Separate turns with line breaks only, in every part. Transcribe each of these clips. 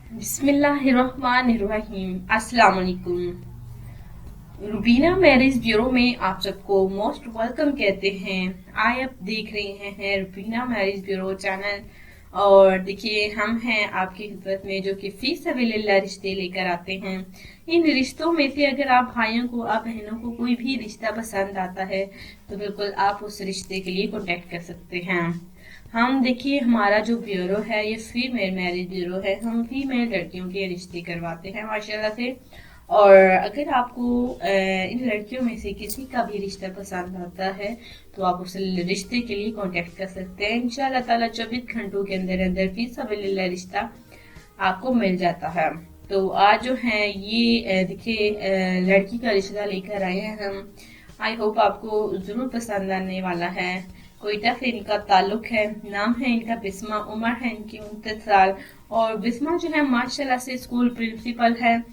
बिस्मिल्लाहिर्रहमानिर्रहीम। अस्सलाम वालेकुम। रुबीना मैरिज ब्यूरो में आप सबको मोस्ट वेलकम कहते हैं। आप देख रहे हैं रुबीना मैरिज ब्यूरो चैनल। और देखिए, हम हैं आपकी खिदमत में जो कि फी सबिलिल्लाह रिश्ते लेकर आते हैं। इन रिश्तों में से अगर आप भाइयों को, आप बहनों को कोई भी रिश्ता पसंद आता है तो बिल्कुल आप उस रिश्ते के लिए कॉन्टेक्ट कर सकते हैं। हम देखिए, हमारा जो ब्यूरो है ये फीमेल मैरिज ब्यूरो है। हम फीमेल लड़कियों के रिश्ते करवाते हैं माशाल्लाह से। और अगर आपको इन लड़कियों में से किसी का भी रिश्ता पसंद आता है तो आप उस रिश्ते के लिए कांटेक्ट कर सकते हैं। इंशाल्लाह ताला 24 घंटों के अंदर अंदर फी सबिलिल्लाह रिश्ता आपको मिल जाता है। तो आज जो है ये देखिए लड़की का रिश्ता लेकर आए हैं हम। आई होप आपको जरूर पसंद आने वाला है। कोयटा से इनका ताल्लुक है। नाम है इनका बिस्मा। उम्र है इनकी 29 साल। और बिस्मा जो है माशाल्लाह से स्कूल प्रिंसिपल है।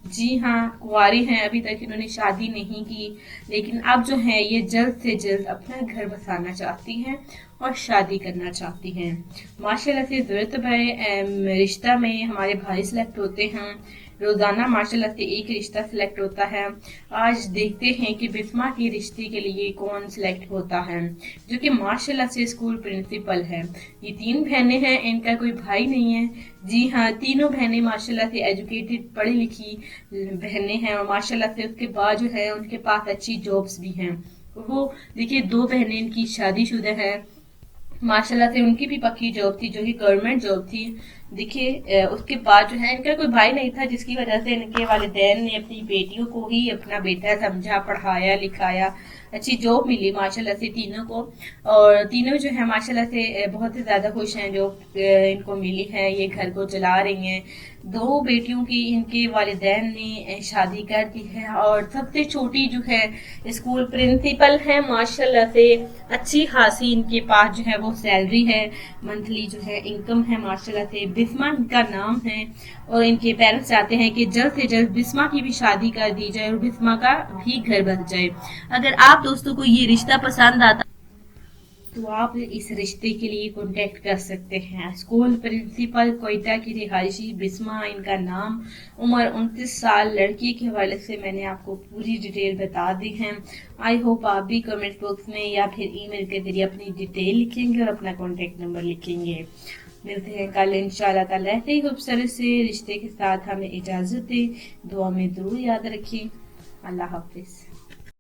जी हाँ, कुंवारी हैं, अभी तक इन्होंने शादी नहीं की, लेकिन अब जो है ये जल्द से जल्द अपना घर बसाना चाहती हैं और शादी करना चाहती हैं। माशाल्लाह से ज़रूरत है रिश्ता में हमारे भाई सिलेक्ट होते हैं। रोजाना माशाल्लाह से एक रिश्ता सिलेक्ट होता है। आज देखते हैं कि बिस्मा के रिश्ते के लिए कौन सिलेक्ट होता है, जो कि माशाल्लाह से स्कूल प्रिंसिपल है। ये 3 बहनें हैं, इनका कोई भाई नहीं है। जी हाँ, तीनों बहनें माशाल्लाह से एजुकेटेड, पढ़ी लिखी बहनें हैं। और माशाल्लाह से उसके बाद जो है उनके पास अच्छी जॉब्स भी हैं। वो देखिए, 2 बहनें इनकी शादीशुदा है। माशाल्लाह से उनकी भी पक्की जॉब थी, जो कि गवर्नमेंट जॉब थी। देखिए उसके बाद जो है इनका कोई भाई नहीं था, जिसकी वजह से इनके वालिदैन ने अपनी बेटियों को ही अपना बेटा समझा, पढ़ाया लिखाया। अच्छी जॉब मिली माशाल्लाह से तीनों को। और तीनों जो है माशाल्लाह से बहुत ही ज्यादा खुश हैं जो इनको मिली है। ये घर को चला रही हैं। 2 बेटियों की इनके वालिदैन ने शादी कर दी है। और सबसे छोटी जो है स्कूल प्रिंसिपल है। माशाल्लाह से अच्छी खासी इनके पास जो है वो सैलरी है, मंथली जो है इनकम है माशाल्लाह से। बिस्मा इनका नाम है। और इनके पेरेंट्स चाहते हैं कि जल्द से जल्द बिस्मा की भी शादी कर दी जाए और बिस्मा का भी घर बस जाए। अगर आप दोस्तों को ये रिश्ता पसंद आता तो आप इस रिश्ते के लिए कांटेक्ट कर सकते हैं। स्कूल प्रिंसिपल कोयटा की रिहायशी बिस्मा इनका नाम। उम्र 29 साल। लड़की के हवाले से मैंने आपको पूरी डिटेल बता दी है। आई होप आप भी कमेंट बॉक्स में या फिर ईमेल के जरिए अपनी डिटेल लिखेंगे और अपना कांटेक्ट नंबर लिखेंगे। मिलते हैं कल इंशाल्लाह ताला ऐसे ही खूबसूरत से रिश्ते के साथ। हमें इजाजत दें। दुआ में जरूर याद रखें। अल्लाह हाफिज।